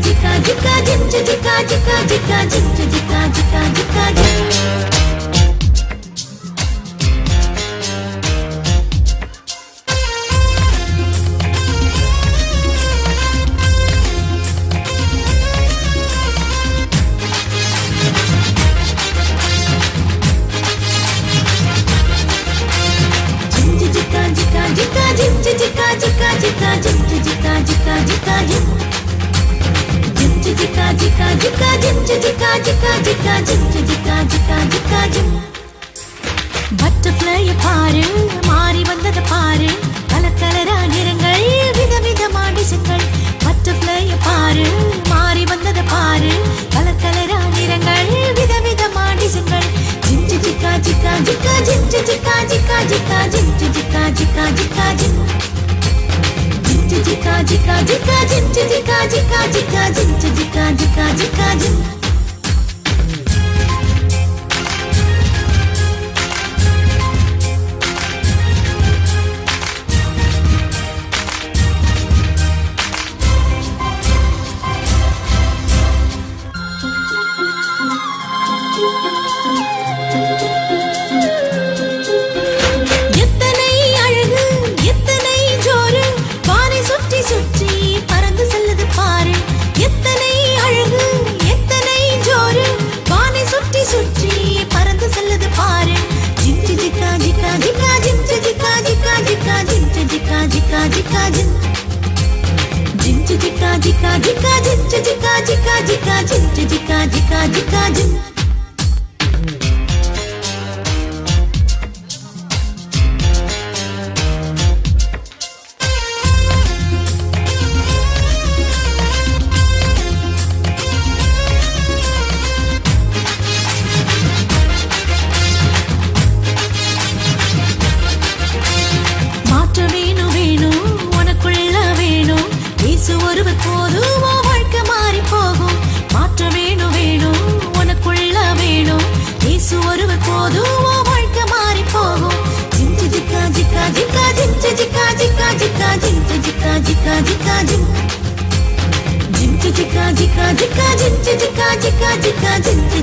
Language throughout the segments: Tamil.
jika jika jim jika jika jika jim jika jika jika jim. Butterfly பாரு மாறி வந்தது பாரு கலர் கலரா நிறங்கள் விதவிதமா டிசைன்கள் Butterfly பாரு மாறி வந்தது பாரு கலர் கலரா நிறங்கள் விதவிதமா டிசைன்கள் ஜிம் ஜிகா ஜிகா ஜிகா ஜிம் ஜிகா ஜிகா ஜிகா ஜிம் ஜிகா ஜிகா ஜிகா ஜிம் jika jika jika jim jika jika jika jim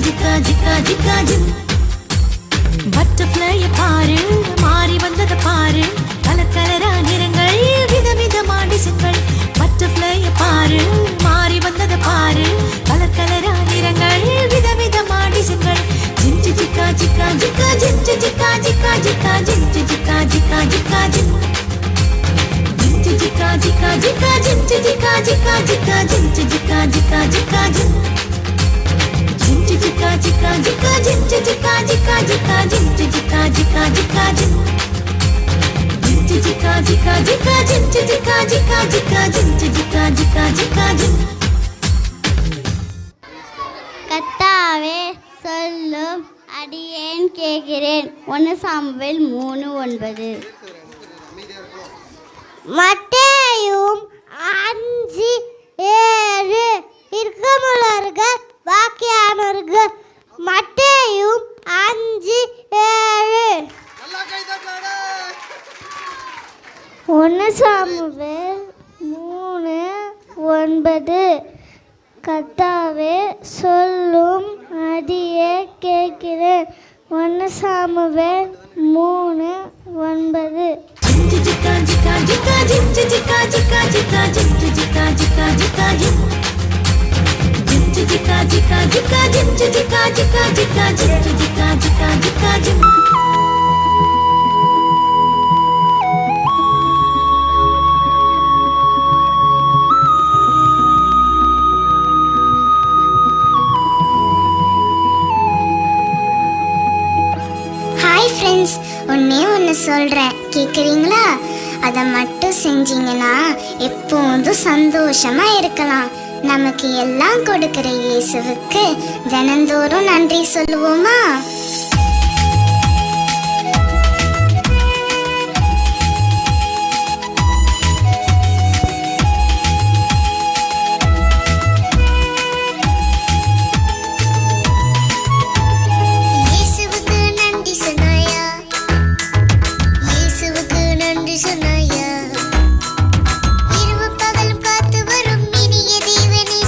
jika jika jika jim. Butterfly பாரு மாறி வந்தது பாரு கலர் கலரா நிறங்கள் விதவிதமா டிசைன்கள் Butterfly பாரு மாறி வந்தது பாரு கலர் கலரா நிறங்கள் விதவிதமா டிசைன்கள் ஜிம் ஜிகா ஜிகா ஜிகா ஜிம் ஜிகா ஜிகா ஜிகா ஜிம் ஜிகா ஜிகா ஜிகா ஜிம் jika jika jika jim jika jika jika jim jika jika jika jim jika jika jika jim jika jika jika jim jika jika jika jim jika jika jika jim jika jika jika jim jika jika jika jim. கர்த்தாவே சொல்லும் அடியேன் கேட்கிறேன் 1 சாமுவேல் 3:9. மத்தேயும் 5:7 இருக்கமுள்ளவர்கள் வாக்கியானவர்கள் மத்தேயும் 5:7. 1 சாமுவேல் 3:9. கர்த்தாவே சொல்லும் அடியே கேட்கிறேன் 1 Samuel 3:9. jika jika jika jim jika jika jika jim jika jika jika jim jika jika jika jim jika jika jika jim jika jika jika jim. Hi friends, ஒன்று சொல்கிறேன் கேட்குறீங்களா? அதை மட்டும் செஞ்சீங்கன்னா எப்போதும் சந்தோஷமா இருக்கலாம். நமக்கு எல்லாம் கொடுக்கிற இயேசுவுக்கு தினந்தோறும் நன்றி சொல்லுவோமா? இரவு பகலும் காத்து வரும் இனிய தேவனே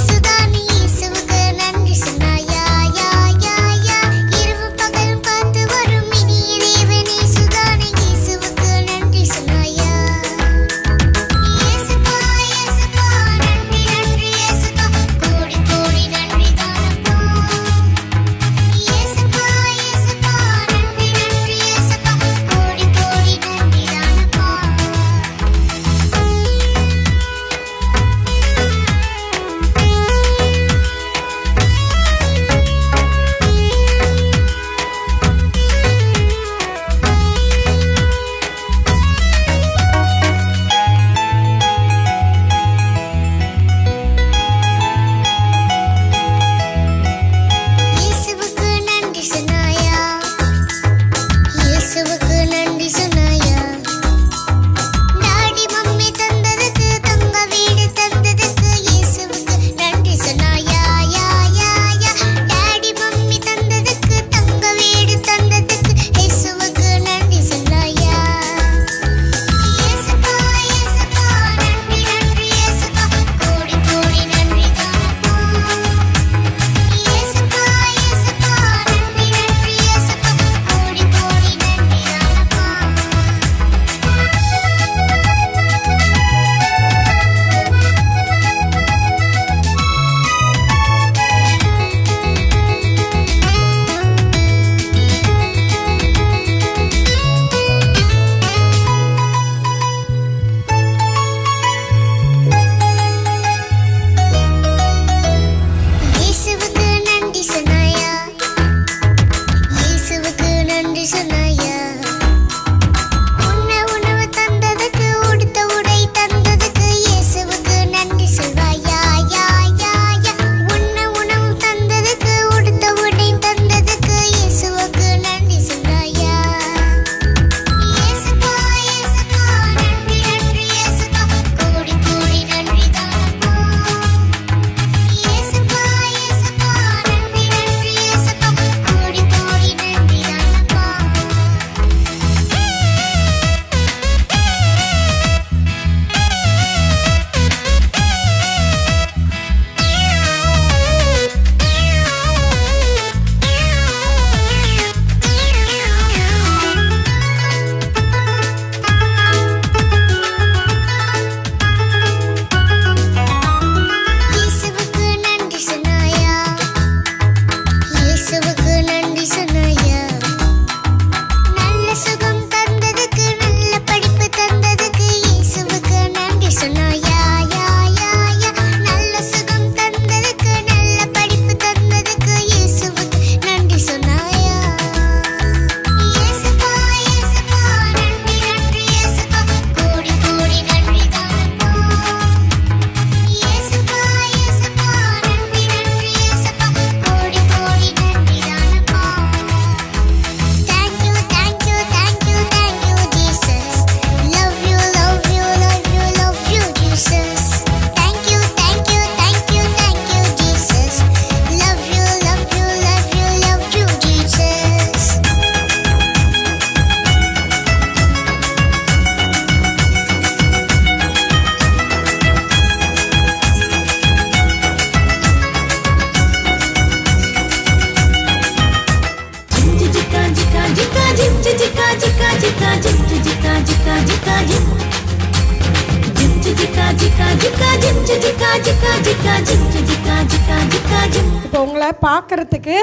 ஜிக்கா ஜிக்கா ஜிக்கு ஜிக்கா ஜிக்கா ஜிக்கா ஜிக். இப்போ உங்களை பார்க்குறதுக்கு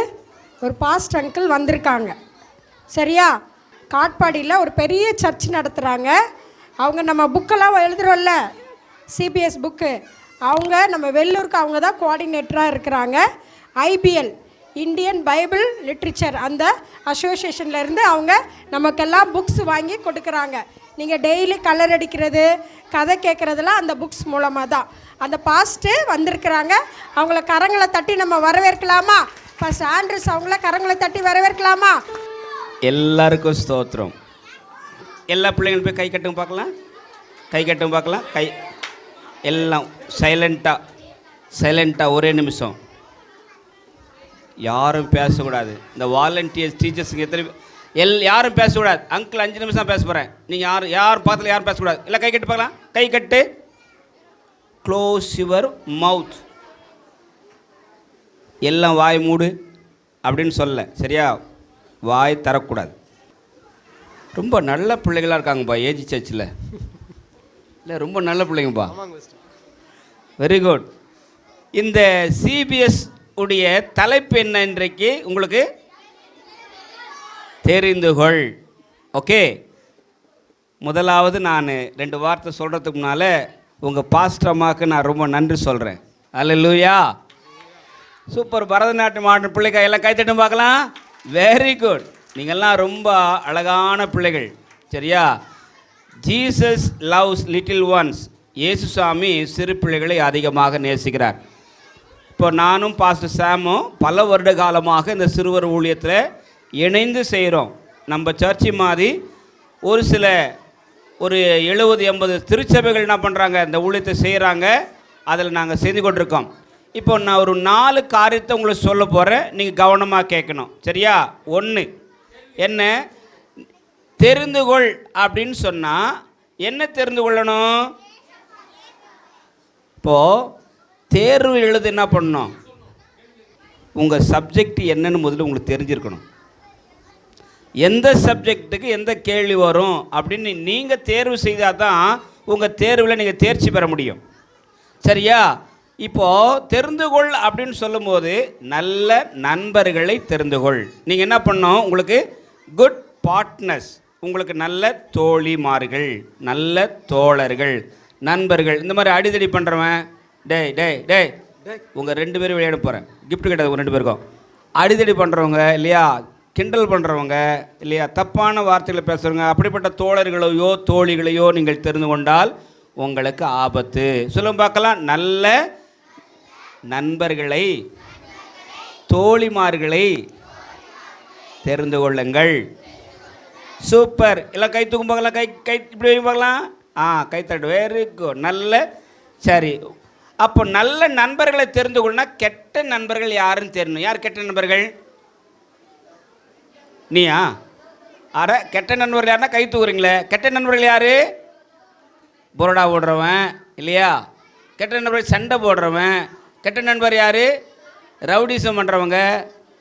ஒரு பாஸ்ட் அங்கிள் வந்திருக்காங்க, சரியா? காட்பாடியில் ஒரு பெரிய சர்ச் நடத்துகிறாங்க. அவங்க நம்ம புக்கெல்லாம் எழுதுகிறோம்ல, சிபிஎஸ் புக்கு, அவங்க நம்ம வெள்ளூருக்கு அவங்க தான் கோஆர்டினேட்டராக இருக்கிறாங்க. ஐபிஎல், இந்தியன் பைபிள் லிட்ரேச்சர், அந்த அசோசியேஷன்லேருந்து அவங்க நமக்கெல்லாம் புக்ஸ் வாங்கி கொடுக்குறாங்க. நீங்கள் டெய்லி கலர் அடிக்கிறது, கதை கேட்குறதெல்லாம் அந்த புக்ஸ் மூலமாக தான். அந்த பாஸ்ட்டு வந்திருக்கிறாங்க. அவங்கள கரங்களை தட்டி நம்ம வரவேற்கலாமா? ஃபர்ஸ்ட் ஆண்ட்ரூஸ் அவங்கள கரங்களை தட்டி வரவேற்கலாமா? எல்லாருக்கும் ஸ்தோத்திரம். எல்லா பிள்ளைங்களும் போய் கை கட்டுங்க பார்க்கலாம், கை கட்டுங்க பார்க்கலாம். கை எல்லாம் சைலண்ட்டாக ஒரே நிமிஷம், யாரும் பேசக்கூடாது. இந்த வாலண்டியர்ஸ் டீச்சர்ஸுங்க எத்தனை யாரும் பேசக்கூடாது. அங்கிள் 5 நிமிஷம் தான் பேச போகிறேன். நீங்கள் யார் பார்த்துல யாரும் பேசக்கூடாது. எல்லாம் கை கட்டு பார்க்கலாம், கை கட்டு. Close your mouth. எல்லாம் வாய் மூடு அப்படின்னு சொல்ல, சரியா? வாய் தரக்கூடாது. ரொம்ப நல்ல பிள்ளைகளாக இருக்காங்கப்பா ஏஜி சர்ச்சில். இல்லை, ரொம்ப நல்ல பிள்ளைங்கப்பா. Very good. இந்த சிபிஎஸ் உடைய தலைப்பு என்ன இன்றைக்கு உங்களுக்கு தெரிந்துகொள். ஓகே, முதலாவது நான் 2 வார்த்தை சொல்கிறதுக்கு முன்னால் உங்கள் பாஸ்டர் அம்மாவுக்கு நான் ரொம்ப நன்றி சொல்கிறேன். அல்லேலூயா. சூப்பர். பரதநாட்டியம் ஆடின பிள்ளைங்க எல்லாம் கைத்தட்டும் பார்க்கலாம். Very good. நீங்கள்லாம் ரொம்ப அழகான பிள்ளைகள், சரியா? Jesus loves little once. இயேசு சாமி சிறு பிள்ளைகளை அதிகமாக நேசிக்கிறார். இப்போ நானும் பாஸ்டர் சாமும் பல வருட காலமாக இந்த சிறுவர் ஊழியத்தில் இணைந்து செய்கிறோம். நம்ம சர்ச்சி மாதிரி ஒரு 70-80 திருச்சபைகள் என்ன பண்ணுறாங்க, இந்த ஊழியத்தை செய்கிறாங்க. அதில் நாங்கள் செய்து கொண்டிருக்கோம். இப்போ நான் ஒரு 4 காரியத்தை உங்களுக்கு சொல்ல போகிறேன், நீங்கள் கவனமாக கேட்கணும், சரியா? 1, என்ன தெரிந்துகொள் அப்படின்னு சொன்னால் என்ன தெரிந்து கொள்ளணும்? இப்போது தேர்வு எழுத என்ன பண்ணணும்? உங்கள் சப்ஜெக்ட் என்னன்னு முதல்ல உங்களுக்கு தெரிஞ்சிருக்கணும். எந்த சப்ஜெக்ட்டுக்கு எந்த கேள்வி வரும் அப்படின்னு நீங்கள் தேர்வு செய்தால் தான் உங்கள் தேர்வில் நீங்கள் தேர்ச்சி பெற முடியும், சரியா? இப்போது தெரிந்துகொள் அப்படின்னு சொல்லும்போது நல்ல நண்பர்களை தெரிந்துகொள். நீங்கள் என்ன பண்ணணும்? உங்களுக்கு குட் பார்ட்னர்ஸ், உங்களுக்கு நல்ல தோழிமார்கள், நல்ல தோழர்கள், நண்பர்கள். இந்த மாதிரி அடிதடி பண்ணுறவன், டேய் டேய் டேய் உங்கள் 2 பேரும் விளையாட போகிறேன், கிஃப்ட் கிடையாது உங்கள் 2 பேருக்கும். அடிதடி பண்ணுறவங்க இல்லையா, கிண்டல் பண்ணுறவங்க இல்லையா, தப்பான வார்த்தைகளை பேசுகிறவங்க, அப்படிப்பட்ட தோழர்களையோ தோழிகளையோ நீங்கள் தெரிந்து கொண்டால் உங்களுக்கு ஆபத்து. சொல்லுங்க பார்க்கலாம். நல்ல நண்பர்களை தோழிமார்களை தெரிந்து கொள்ளுங்கள். சூப்பர். எல்லாம் கை தூக்கும் பார்க்கலாம், கை இப்படி பார்க்கலாம். கை தட்டு. Very good. நல்ல, சரி. அப்போ நல்ல நண்பர்களை தெரிந்து கொள்ளனா கெட்ட நண்பர்கள் யாருன்னு தெரியணும். யார் கெட்ட நண்பர்கள்? நீயா? கெட்ட நண்பர்கள் யாருன்னா கை தூக்குறீங்களே. கெட்ட நண்பர்கள் யார்? புரோடா ஓடுறவன் இல்லையா, கெட்ட நண்பர்கள் சண்டை போடுறவன். கெட்ட நண்பர் யார்? ரவுடிசம் பண்ணுறவங்க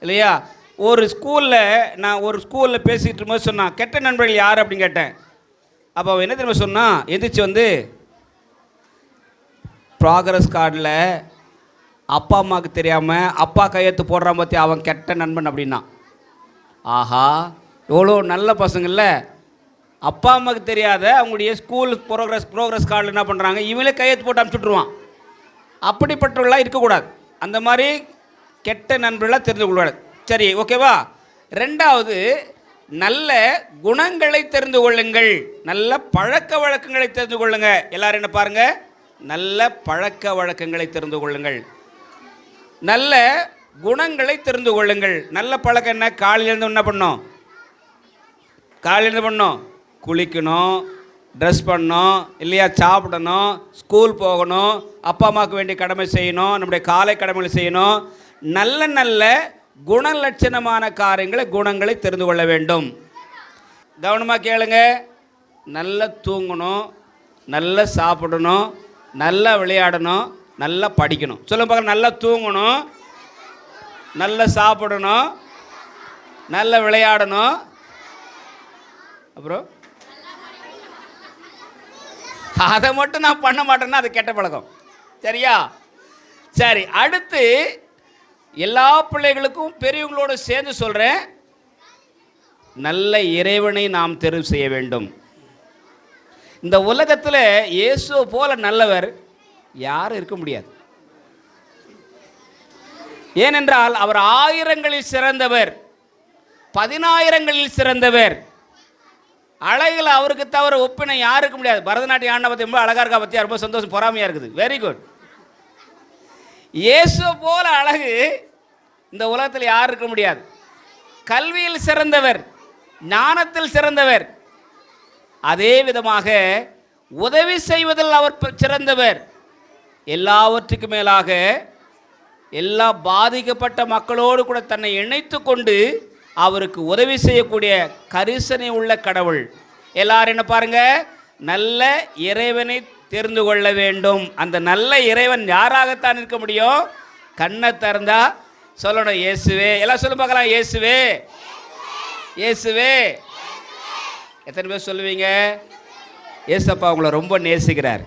இல்லையா. ஒரு ஸ்கூலில் பேசிக்கிட்டு இருக்கும்போது சொன்னான், கெட்ட நண்பர்கள் யார் அப்படின்னு கேட்டேன். அப்போ அவன் என்ன தெரியுமா சொன்னான்? எந்திரிச்சு ப்ராக்ரஸ் கார்டில் அப்பா அம்மாவுக்கு தெரியாமல் அப்பா கையெழுத்து போடுறான் பற்றி அவன் கெட்ட நண்பன் அப்படின்னா. ஆஹா, எவ்வளோ நல்ல பசங்கள்ல. அப்பா அம்மாவுக்கு தெரியாத அவங்களுடைய ஸ்கூல் ப்ரோக்ரஸ் கார்டில் என்ன பண்ணுறாங்க, இவங்களே கையெழுத்து போட்டு அனுப்பிச்சுட்ருவான். அப்படிப்பட்டவர்களாக இருக்கக்கூடாது. அந்த மாதிரி கெட்ட நண்பர்களாக தெரிந்து கொள்ளக்கூடாது. சரி, ஓகேவா? 2வது, நல்ல குணங்களை தெரிந்து கொள்ளுங்கள். நல்ல பழக்க வழக்கங்களை தெரிந்து கொள்ளுங்க. எல்லாரும் என்ன பாருங்க, நல்ல பழக்க வழக்கங்களை தெரிந்து கொள்ளுங்கள், நல்ல குணங்களை தெரிந்து கொள்ளுங்கள். நல்ல பழக்கம் என்ன? காலையிலேருந்து என்ன பண்ணணும்? காலையிலேருந்து பண்ணணும், குளிக்கணும், ட்ரெஸ் பண்ணணும் இல்லையா, சாப்பிடணும், ஸ்கூல் போகணும், அப்பா அம்மாவுக்கு வேண்டிய கடமை செய்யணும், நம்முடைய காலை கடமைகளை செய்யணும். நல்ல நல்ல குணலட்சணமான குணங்களை தெரிந்து கொள்ள வேண்டும். கவனமாக கேளுங்க. நல்லா தூங்கணும், நல்லா சாப்பிடணும், நல்லா விளையாடணும், நல்லா படிக்கணும். சொல்லுங்க பார்க்க. நல்லா தூங்கணும், நல்லா சாப்பிடணும், நல்லா விளையாடணும், அப்புறம் அதை மட்டும் நான் பண்ண மாட்டேன்னா அது கெட்ட பழக்கம், சரியா? சரி, அடுத்து எல்லா பிள்ளைகளுக்கும் பெரியவங்களோடு சேர்ந்து சொல்கிறேன், நல்ல இறைவனை நாம் தெரிவு செய்ய வேண்டும். இந்த உலகத்தில் இயேசு போல நல்லவர் யாரும் இருக்க முடியாது. ஏனென்றால் அவர் 1000ங்களில் சிறந்தவர், 10000ங்களில் சிறந்தவர். அழகில் அவருக்கு தவிர ஒப்பினை யாருக்க முடியாது. பரதநாட்டியம் ஆடின பற்றி ரொம்ப அழகாக இருக்கா பற்றியா, ரொம்ப சந்தோஷம், பொறாமையாக இருக்குது. Very good. இயேசு போல அழகு இந்த உலகத்தில் யாரும் இருக்க முடியாது. கல்வியில் சிறந்தவர், ஞானத்தில் சிறந்தவர், அதே விதமாக உதவி செய்வதில் அவர் சிறந்தவர். எல்லாவற்றுக்கும் மேலாக எல்லா பாதிக்கப்பட்ட மக்களோடு கூட தன்னை இணைத்து கொண்டு அவருக்கு உதவி செய்யக்கூடிய கரிசனை உள்ள கடவுள். எல்லாரும் என்ன பாருங்க, நல்ல இறைவனை தெரிந்து கொள்ள வேண்டும். அந்த நல்ல இறைவன் யாராகத்தான் இருக்க முடியும்? கண்ணை திறந்தா சொல்லணும் இயேசுவே. எல்லாம் சொல்ல பார்க்கலாம், இயேசுவே இயேசுவே. எத்தனை பேர் சொல்லுவீங்க? ஏசப்பா உங்களை ரொம்ப நேசிக்கிறார்,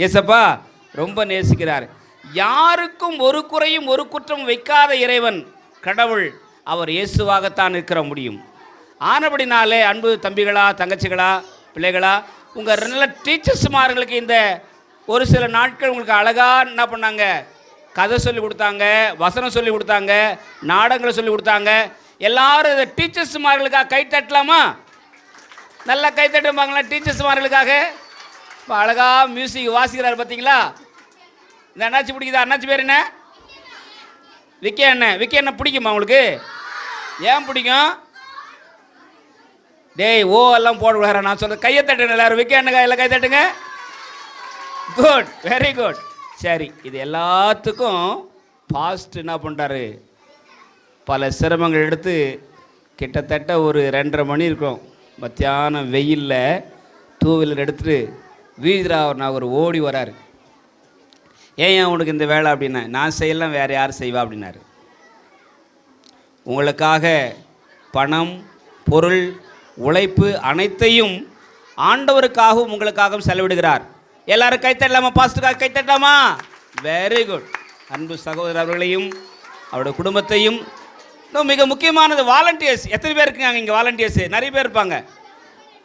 ஏசப்பா ரொம்ப நேசிக்கிறார். யாருக்கும் ஒரு குறையும் ஒரு குற்றம் வைக்காத இறைவன் கடவுள் அவர் இயேசுவாகத்தான் இருக்கிற முடியும். ஆனபடினாலே அன்பு தம்பிகளா, தங்கச்சிகளா, பிள்ளைகளா, உங்கள் நல்ல டீச்சர்ஸ்மார்களுக்கு இந்த ஒரு சில நாட்கள் உங்களுக்கு அழகாக என்ன பண்ணாங்க, கதை சொல்லி கொடுத்தாங்க, வசனம் சொல்லி கொடுத்தாங்க, நாடகங்களை சொல்லி கொடுத்தாங்க. எல்லாரும் இந்த டீச்சர்ஸ்மார்களுக்காக கை தட்டலாமா? நல்லா கை தட்டுவாங்களா டீச்சர்ஸ்மார்களுக்காக? இப்போ அழகாக மியூசிக் வாசிக்கிறார் பார்த்தீங்களா? இந்த அண்ணாச்சி பிடிக்குதா? அண்ணாச்சி பேர் என்ன? விக்கே அண்ணன். விக்கே அண்ணன் பிடிக்குமா உங்களுக்கு? ஏன் பிடிக்கும்? டேய் ஓ எல்லாம் போட விடுற, நான் சொல்ல கையை தட்டுங்க எல்லாரும். விக்கே அண்ணன் எல்லாம் கை தட்டுங்க. Good, very good. சரி, இது எல்லாத்துக்கும் பாஸ்ட் என்ன பண்ணுறாரு, பல சிரமங்கள் எடுத்து கிட்டத்தட்ட ஒரு 2:30 மணி இருக்கும், மத்தியானம் வெயிலில் 2 வீலர் எடுத்துகிட்டு வீதிராவர் நான் ஒரு ஓடி வராரு. ஏன் உனக்கு இந்த வேலை அப்படின்னா, நான் செய்யலாம் வேறு யார் செய்வா அப்படின்னாரு. உங்களுக்காக பணம், பொருள், உழைப்பு அனைத்தையும் ஆண்டவருக்காகவும் உங்களுக்காகவும் செலவிடுகிறார். எல்லாரும் கைத்தட்டலாமா? பாஸ்டருக்காக கைத்தட்டலாமா? Very good. அன்பு சகோதரர் அவர்களையும் அவருடைய குடும்பத்தையும், இன்னும் மிக முக்கியமானது வாலண்டியர்ஸ். எத்தனை பேர் இருக்குங்க இங்கே வாலண்டியர்ஸ்? நிறைய பேர் இருப்பாங்க.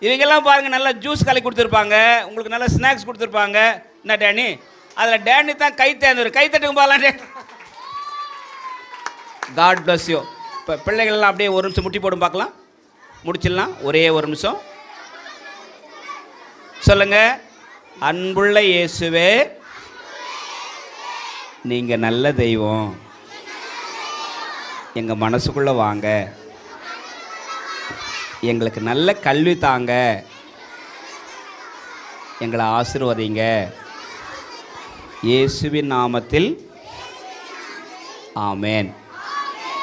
இவங்கெல்லாம் பாருங்கள், நல்லா ஜூஸ் கலக்கி கொடுத்துருப்பாங்க, உங்களுக்கு நல்லா ஸ்நாக்ஸ் கொடுத்துருப்பாங்க. என்ன டேனி? அதில் டேனி தான் கை தேர்ந்தவர். கை தட்டுங்க பாலாண்டே. God bless you. இப்போ பிள்ளைகள்லாம் அப்படியே ஒரு நிமிஷம் முட்டி போடும் பார்க்கலாம். முடிச்சிடலாம், ஒரே ஒரு நிமிஷம். சொல்லுங்க, அன்புள்ள இயேசுவே நீங்கள் நல்ல தெய்வம், எங்கள் மனசுக்குள்ளே வாங்க, எங்களுக்கு நல்ல கல்வி தாங்க, எங்களை ஆசீர்வதிங்க, இயேசுவின் நாமத்தில் ஆமேன்.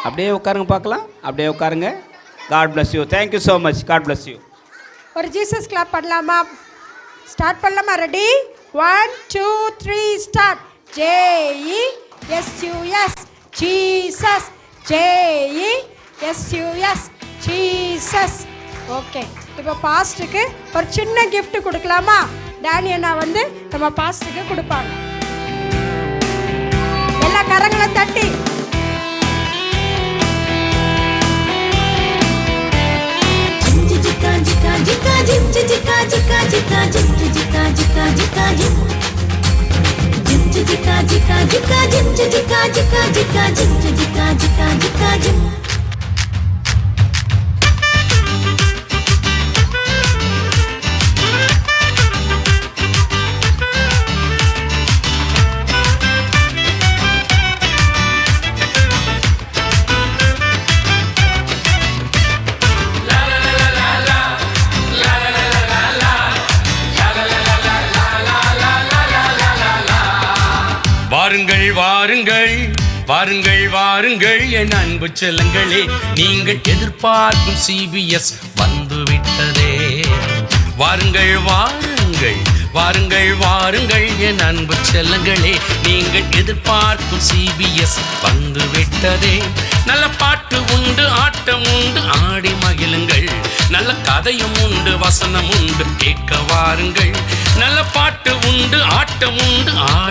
அப்படியே உட்காருங்க பார்க்கலாம், அப்படியே உட்காருங்க. God bless you. Thank you so much. God bless you. ஒரு ஜீசஸ் கிளாப் பண்ணலாமா? ஸ்டார்ட் பண்ணலாமா? Ready? 1 2 3 start. JESUS Jesus. JESUS Jesus. Okay, இப்போ பாஸ்ட்டுக்கு ஒரு சின்ன gift கொடுக்கலாமா? டேனி அண்ணா வந்து நம்ம பாஸ்ட்டுக்கு கொடுப்பாங்க. எல்லா கரங்களை தட்டி வாருங்கள் வாருங்கள் வாருங்கள் வாருங்கள் என் அன்பு செல்லங்களே, நீங்கள் எதிர்பார்க்கும் CBS வந்துவிட்டதே. வாருங்கள் வாருங்கள் வாருங்கள் வாருங்கள் என் அன்பு செல்லங்களே, நீங்கள் எதிர்பார்க்கும் CBS வந்துவிட்டதே. நல்ல பாட்டு உண்டு, ஆட்டம் உண்டு, ஆடி மகிழுங்கள். நல்ல கதையும் உண்டு, வசனம் உண்டு, கேட்க வாருங்கள். நல்ல பாட்டு உண்டு, ஆட்டம் உண்டு, ஆடி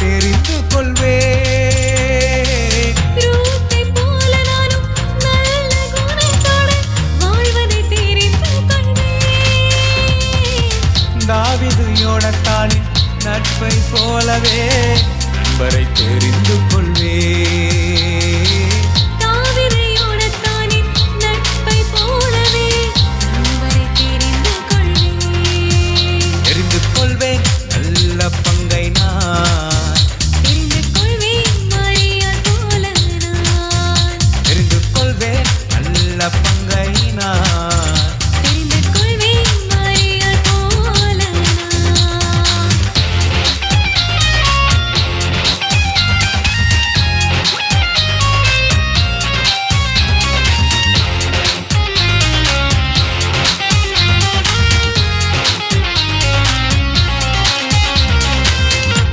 தெரிந்து கொள்வேன். ரூத்தை போல நானும் நல்ல குணத்தோடு வாழ்வதை தெரிந்து கொள்வேன். தாவீது யோனத்தானின் நட்பை போலவே நண்பரை தெரிந்து கொள்வேன். தாவீது யோனத்தானின் நட்பை போலவே நண்பரை தெரிந்து கொள்வேன். தெரிந்து கொள்வேன் நல்ல பங்கை நான். தெரிந்து கொள்வேன் மரியாள் போல நான். தெரிந்து கொள்வேன் நல்ல பங்கை நான். தெரிந்து கொள்வேன் மரியாள் போல நான்.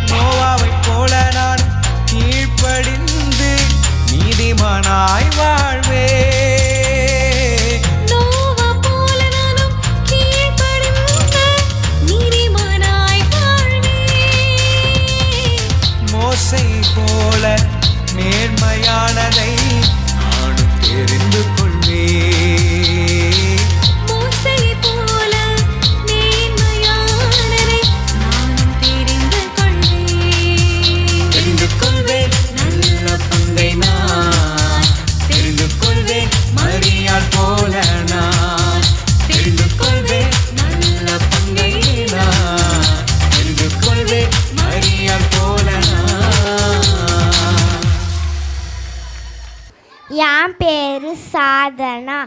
நோவாவைப் போல நான் கீழ்ப்படிந்து நீதிமானாய் வாழ்வேன். நோவா போல நானும் கீழ்ப்படிந்து நீதிமானாய் வாழ்வேன். மோசை போல நேர்மையானதை நானும் தெரிந்து கொள்வேன். மோசேயைப் போல நேர்மையானதை நானும் தெரிந்து கொள்வேன். தெரிந்து கொள்வேன் நல்ல பங்கை நான். தெரிந்து கொள்வேன் மரியாள் போல நான். தெரிந்து கொள்வேன் நல்ல பங்கை நான். தெரிந்து கொள்வேன் மரியாள் போல நான். என் பேரு சாதனா.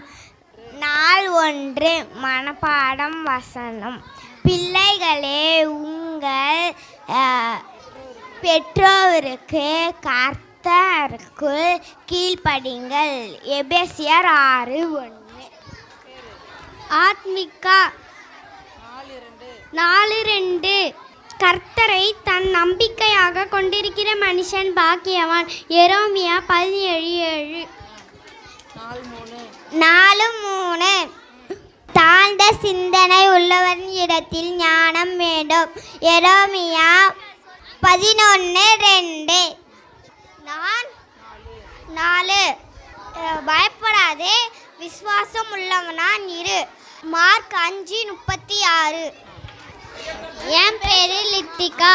நாள் 1 மனப்பாடம் வசனம். பிள்ளைகளே, உங்கள் பெற்றோருக்கு கர்த்தருக்குள் கீழ்ப்படிங்கள். எபேசியர் 6:1. ஆத்மிகா 4:2. கர்த்தரை தன் நம்பிக்கையாக கொண்டிருக்கிற மனுஷன் பாக்கியவான். எரேமியா 17:7. 4:3. தாழ்ந்த சிந்தனை உள்ளவரின் இடத்தில் ஞானம் வேண்டும். எரேமியா 11:2. 4. பயப்படாதே, விசுவாசம் உள்ளவனான் இரு. மார்க் 5:36. என் பேரு லித்திகா.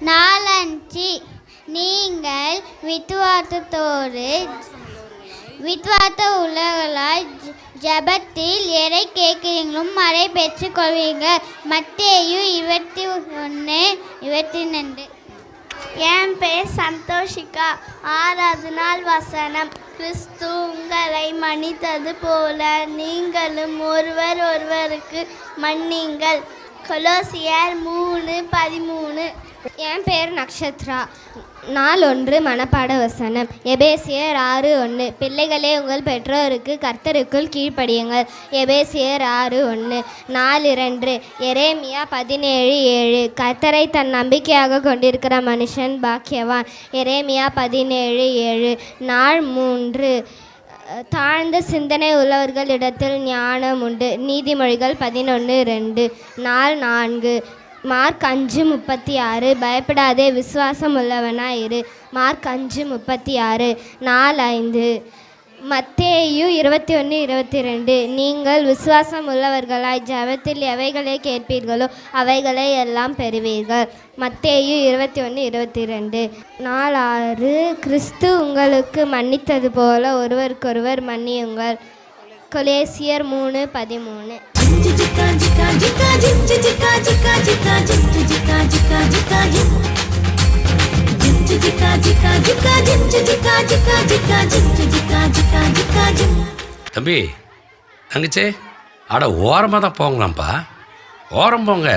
4. நீங்கள் வித்வார்த்த உள்ளவர்களாய் ஜெபத்தில் எதை கேட்கிறீங்களும் அதை பெற்றுக்கொள்வீங்க. மத்தேயு 21:22. என் பேர் சந்தோஷிகா. 6வது நாள் வசனம். கிறிஸ்து உங்களை மன்னித்தது போல நீங்களும் ஒருவருக்கு மன்னிங்கள். கொலோசியர் 3:13. என் பேர் நக்ஷத்ரா. நாள் 1 மனப்பாட வசனம். எபேசியர் 6:1. பிள்ளைகளே, உங்கள் பெற்றோருக்கு கர்த்தருக்குள் கீழ்ப்படியுங்கள். எபேசியர் 6:1. 4:2. எரேமியா 17:7. கர்த்தரை தன் நம்பிக்கையாக கொண்டிருக்கிற மனுஷன் பாக்கியவான். எரேமியா 17:7. நாள் 3 தாழ்ந்த சிந்தனை உள்ளவர்களிடத்தில் ஞானம் உண்டு. நீதிமொழிகள் 11:2. நாள் 4 மார்க் 5:36. பயப்படாதே, விசுவாசம் உள்ளவனாய் இரு. மார்க் 5:36. நாள் 5 மத்தேயு 21:22. நீங்கள் விசுவாசம் உள்ளவர்களாய் ஜெபத்தில் எவைகளை கேட்பீர்களோ அவைகளை எல்லாம் பெறுவீர்கள். மத்தேயு 21:22. நாள் 6 கிறிஸ்து உங்களுக்கு மன்னித்தது போல ஒருவருக்கொருவர் மன்னியுங்கள். கொலேசியர் 3:13. தம்பி, தங்கச்சே, அட ஓரமாக தான் போங்களாம்ப்பா. ஓரம் போங்க.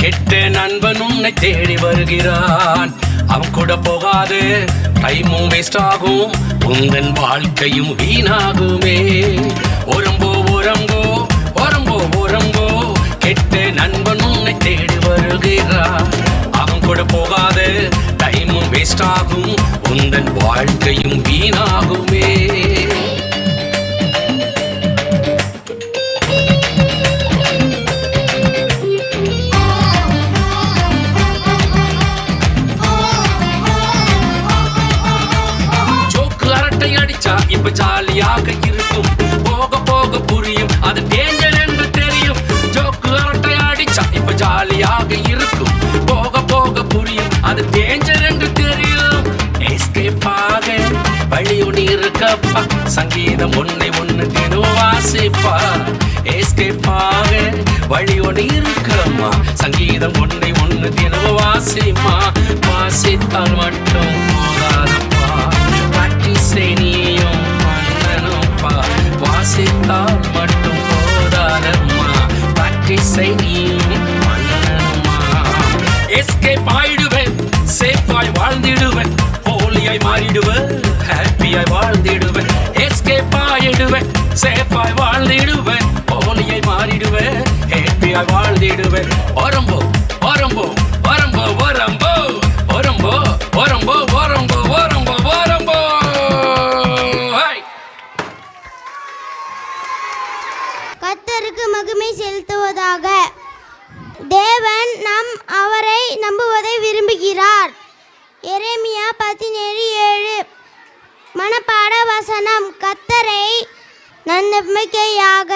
கெட்ட நண்பன் உன்னை தேடி வருகிறான். அவன் கூட போகாது, டைமும் வேஸ்ட் ஆகும், உந்தன் வாழ்க்கையும் வீணாகுமே. ஓரம்போ ஓரம்போ ஓரம்போ ஓரம்போ, கெட்ட நண்பன் உன்னை தேடி வருகிறார். அவன் கூட போகாது, டைமும் வேஸ்ட் ஆகும், உந்தன் வாழ்க்கையும் வீணாகுமே. இப்ப ஜாலியாக இருக்கும், போக போக புரியும், அது டேஞ்சர் என்று தெரியும். ஜோக்கு அரட்டை அடிச்சா இப்ப ஜாலியாக இருக்கும், போக போக புரியும், அது டேஞ்சர் என்று தெரியும். எஸ்கேப் ஆக வழி ஒன்று இருக்கப்பா, சங்கீதம் ஒன்னை ஒன்று தினம் வாசிப்பா. எஸ்கேப் ஆக வழி ஒன்று இருக்கம்மா, சங்கீதம் ஒன்னை ஒன்று தினம் வாசிமா. வாசித்தால் மட்டும் போதாதப்பா, பிராக்டிஸை நீயும் பண்ணணும்ப்பா. வாசித்தால் மட்டும் போதாதம்மா, பிராக்டிஸை நீயும் பண்ணணுமா. எஸ்கேப் ஆயிடுவேன், சேஃபாய் வாழ்ந்திடுவேன், போலியாய் மாறிடுவேன், ஹாப்பியாய் வாழ்ந்திடுவேன். எஸ்கேப் ஆயிடுவேன், சேஃபாய் வாழ்ந்திடுவேன், போலியாய் மாறிடுவேன், ஹாப்பியாய் வாழ்ந்திடுவேன். ஓரம்போ ஓரம்போ ஓரம்போ ஓரம்போ ஓரம்போ ஓரம்போ ஓரம்போ ஓரம்போ ஓரம்போ. கர்த்தருக்கு மகிமை செலுத்துவதாக. தேவன் அவரை நம்புவதை விரும்புகிறார். எரேமியா 17:7 மனப்பாட வசனம். கர்த்தரை நம்பிக்கையாக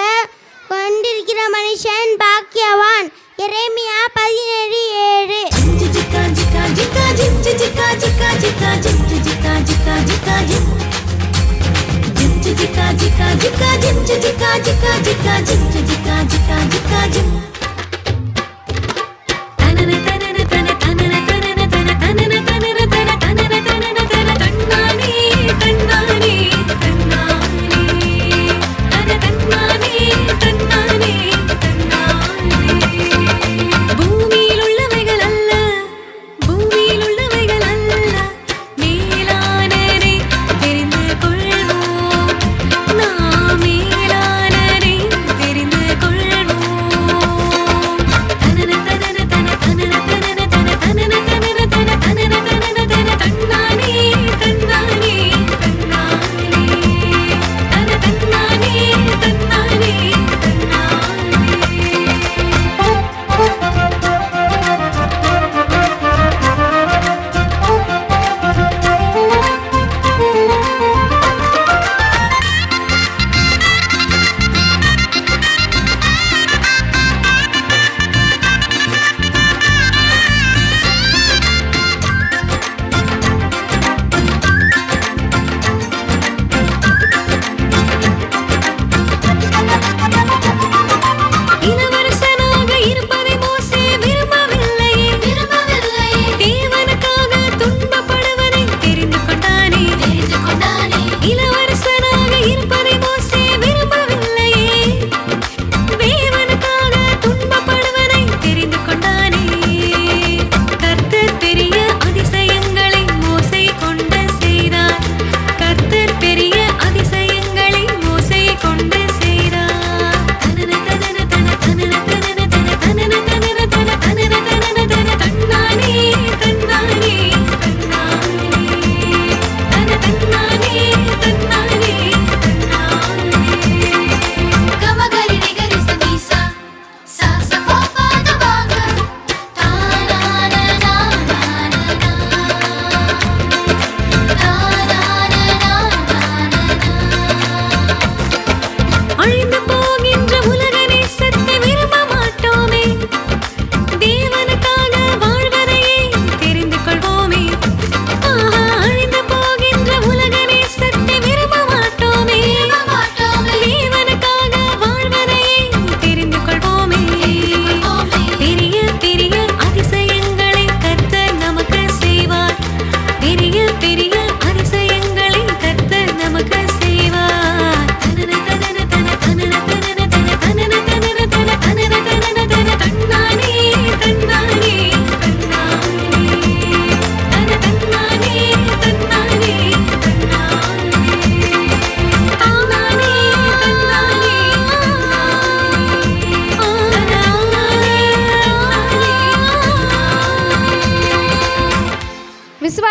கொண்டிருக்கிற மனுஷன் பாக்கியவான். எரேமியா 17:7. ஜிஜிகா ஜிகா ஜிகா ஜிஜிகா ஜிகா ஜிகா ஜிஜிகா ஜிகா ஜிகா ஜிஜிகா ஜிகா ஜிகா ஜிஜிகா ஜிகா ஜிகா ஜிஜிகா ஜிகா ஜிகா ஜிம். தனன தனன தன தனன தனன தன தனன தனன தன தனன தனன தன தன்னானே தன்னானே தன்னானே தன தன்னானே தன்னானே தன்னானே. பூமியில் உள்ளவைகள் அல்ல, பூமியில் உள்ளவைகள் அல்ல, மேலானதை தெரிந்து கொள்வோம். நாம் மேலானதை தெரிந்து கொள்வோம்.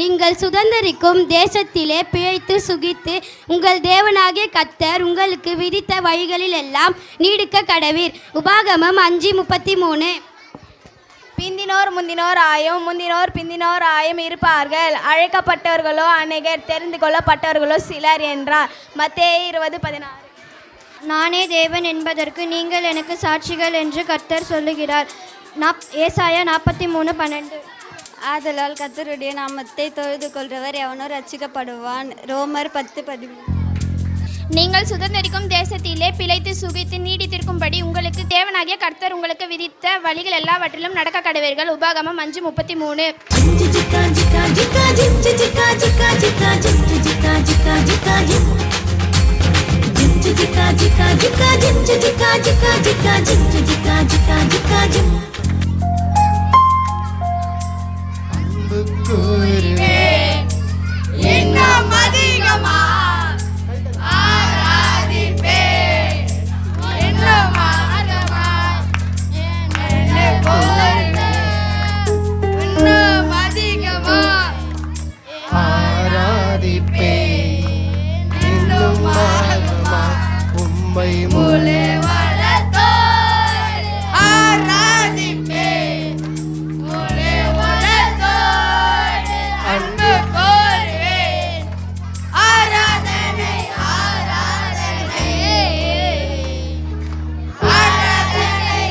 நீங்கள் சுதந்திரிக்கும் தேசத்திலே பிழைத்து சுகித்து உங்கள் தேவனாகிய கர்த்தர் உங்களுக்கு விதித்த வழிகளில் எல்லாம் நீடிக்க கடவீர். உபாகமம் 5:33. பிந்தினோர் முந்தினோர் ஆயும் முந்தினோர் பிந்தினோர் ஆயும் இருப்பார்கள். அழைக்கப்பட்டவர்களோ அநேகர், தெரிந்து கொள்ளப்பட்டவர்களோ சிலர் என்றார். மத்தேயு 20:16. நானே தேவன் என்பதற்கு நீங்கள் எனக்கு சாட்சிகள் என்று கர்த்தர் சொல்லுகிறார். ஏசாயா 43:12. ஆதலால் கர்த்தருடைய நாமத்தை தொழுது கொள்றவர் எவனோ ரட்சிக்கப்படுவான். ரோமர் 10:13. நீங்கள் சுதந்திரிக்கும் தேசத்திலே பிழைத்து சுகித்து நீடித்திருக்கும்படி உங்களுக்கு தேவனாகிய கர்த்தர் உங்களுக்கு விதித்த வழிகள் எல்லாவற்றிலும் நடக்க கடவீர்கள். உபாகமம் 5:33. இன்னும் அதிகமா ஆராதிப்பேன், இன்னும் அதிகமா என்னை போற்றுவேன், இன்னும் அதிகமா ஆராதிப்பேன், இன்னும் அதிகமா உம்மை முழு வளத்தோடு ஆராதிப்பேன், முழு வளத்தோடு அன்பு கோருவேன். ஆராதனை ஆராதனை ஆராதனை ஆராதனை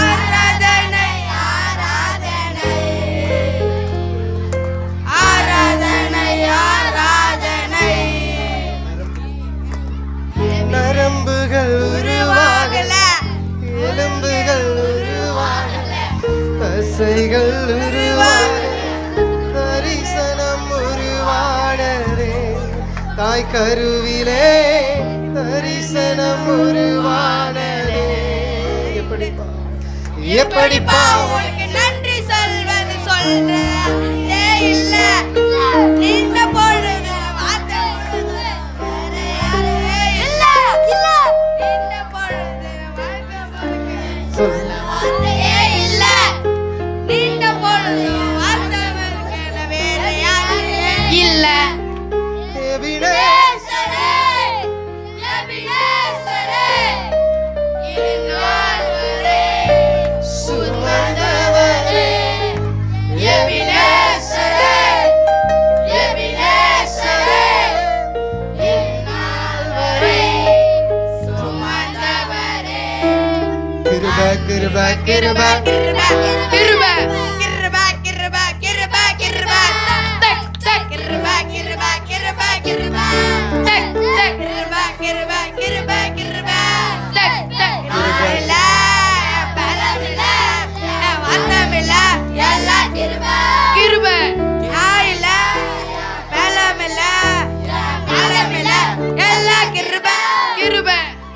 ஆராதனை ஆராதனை ஆராதனை. நரம்புகள் உருவாகல, எலும்புகள் உருவாகல, தசைகள் உருவாக, தரிசனம் உருவானதே. தாய் கருவிலே தரிசனம் உருவானதே. எப்படிப்பா உனக்கு நன்றி சொல்வது சொல்றேன் இல்ல, நின்ற பொழுது வார்த்தை இல்ல இல்ல, நின்ற பொழுது வார்த்தையே இல்ல, நின்ற பொழுது வார்த்தை வேற யாருமே இல்ல. எபினேசரே, எபினேசரே, இந்நாள் வரை சுமந்தவரே. எபினேசரே, எபினேசரே, இந்நாள் வரை சுமந்தவரே. கிருப கிருப கிருப கிருப கிருப கிருப கிருப கிருப கிருப தக் தக் கிருப கிருப கிருப கிருப தக் தக் கிருப கிருப கிருப கிருப தக் தக். இல்ல பலமில்ல வந்தமில்ல எல்லாம் கிருப கிருப. இல்ல பலமில்ல பலமில்ல எல்லாம் கிருப கிருப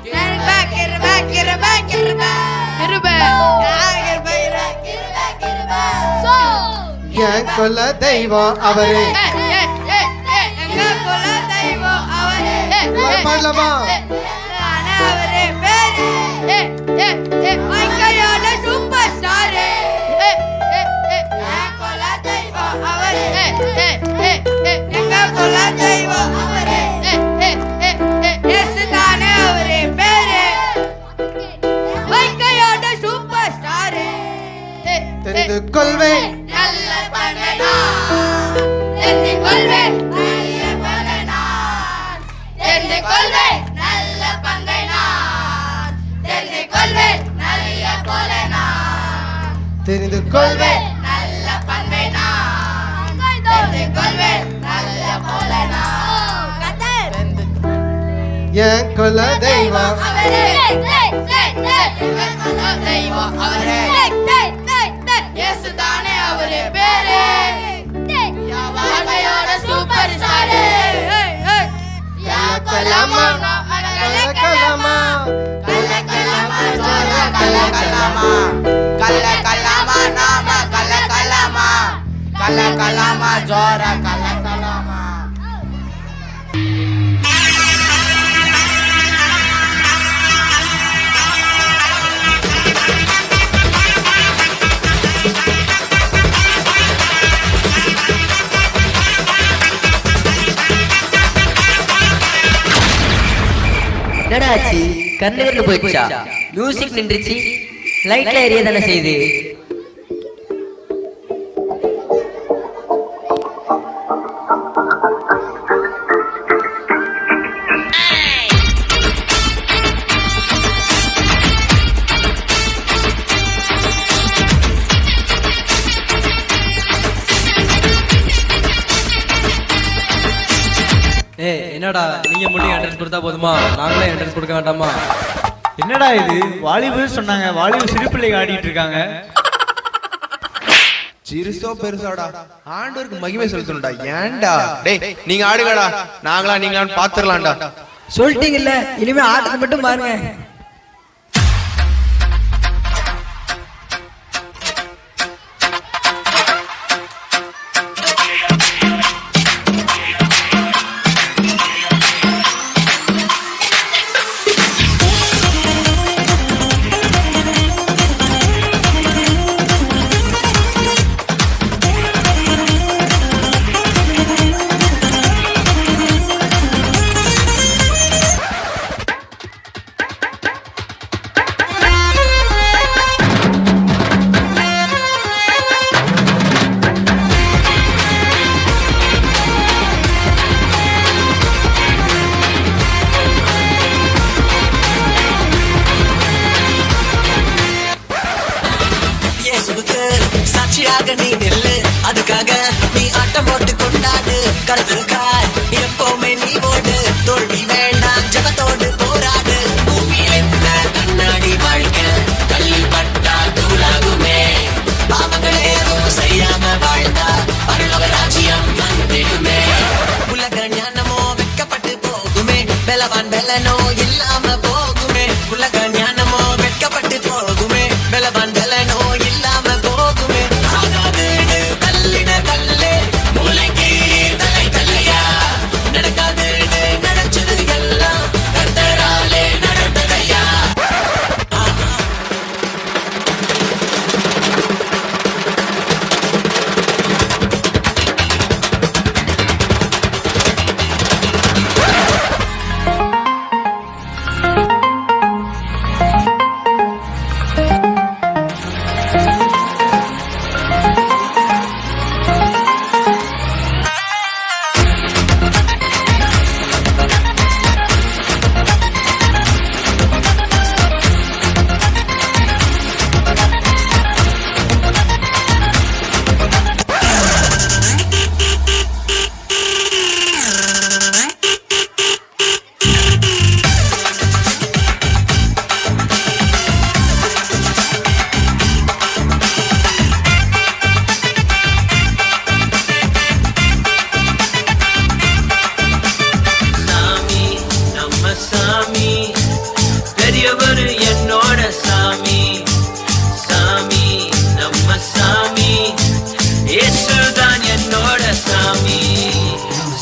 கிருப கிருப கிருப கிருப கிருப கிருப கிருப. என் கொல்ல தெய்வம் அவரே. எங்க குல தெய்வம் அவரே. பாடலாமா? அவரே பேரு மைக்கையோட சூப்பர் ஸ்டாரு. என் குல தெய்வம் அவரே. எங்க குல தெய்வம் அவரே. இயேசுதானே அவரே பேரு மைக்கையோட சூப்பர் ஸ்டாரு. தெரிந்து கொள்வேன் நல்ல பங்கனா தெரிந்து கொள்வேன், நல்ல பங்கனா தெரிந்து கொள்வேன், நல்ல பங்கனா தெரிந்து கொள்வேன், நல்ல போலனா தெரிந்து கொள்வேன் நல்ல பங்கனா தெரிந்து கொள்வேன், நல்ல போலனா. என் கொல்ல தெய்வம் அவரே தெய்வம் அவரே. இயேசுதானே அவரே பேரு வாழ்க்கையோட சூப்பர் ஸ்டாரு. கலக்கலாமா கலக்கலாமா கலக்கலாமா ஜோரா கலக்கலாமா கலக்கலாமா நாம கலக்கலாமா கலக்கலாமா ஜோரா கலக்கலாமா. என்னடா ஆச்சு? கண்ணு போயிடுச்சா? மியூசிக் நின்றுச்சு, லைட்ல எரிய தானே செய்யுது. என்னடா நீங்க மட்டும் என்ட்ரன்ஸ் கொடுத்தா போதுமா? நாங்களே என்ட்ரன்ஸ் கொடுக்க வேண்டாமா? என்னடா இது? வாலிபர் சொன்னாங்க, வாலிபர் சிறுபிள்ளைங்க ஆடிட்டு இருக்காங்க. சிறுசோ பெருசாடா, ஆண்டவருக்கு மகிமை செலுத்தணும்டா. ஏன்டா டேய், நீங்க ஆடுங்கடா, நீங்களான்னு பாத்துடலாம்டா. சொல்லிட்டீங்கல்ல, இனிமே ஆட்டத்தை மட்டும் பாருங்க. சாட்சியாக நீ நெல்லு, அதுக்காக நீ ஆட்டம் போட்டு கொண்டாடு. கடத்திருக்காய் எப்பவுமே நீ ஓடு, தோல்வி வேண்டாம் ஜபத்தோடு போராடு. பூமியில் என்ன கண்ணாடி வாழ்க்கை, கல்லில் பட்டா தூளாகுமே. பாவங்கள் ஏதும் செய்யாம வாழ்ந்தா பரலோக ராஜ்யம் வந்திடுமே. உலக ஞானமோ வெட்கப்பட்டு போகுமே, பலவான் பலனோ இல்லாம போகுமே. உலக ஞானமோ வெட்கப்பட்டு போகுமே, பலவான் பலனோ இல்லாம போகுமே. ஆகாது தள்ளின தள்ளே, மூளைக்கு தலை தள்ளையா. நடக்காது நடச்சது எல்லாம் கர்த்தராலே நடந்ததையா. சாமி பெரியவர் என்னோட சாமி, சாமி நம்ம சாமி, இயேசுதான் என்னோட சாமி.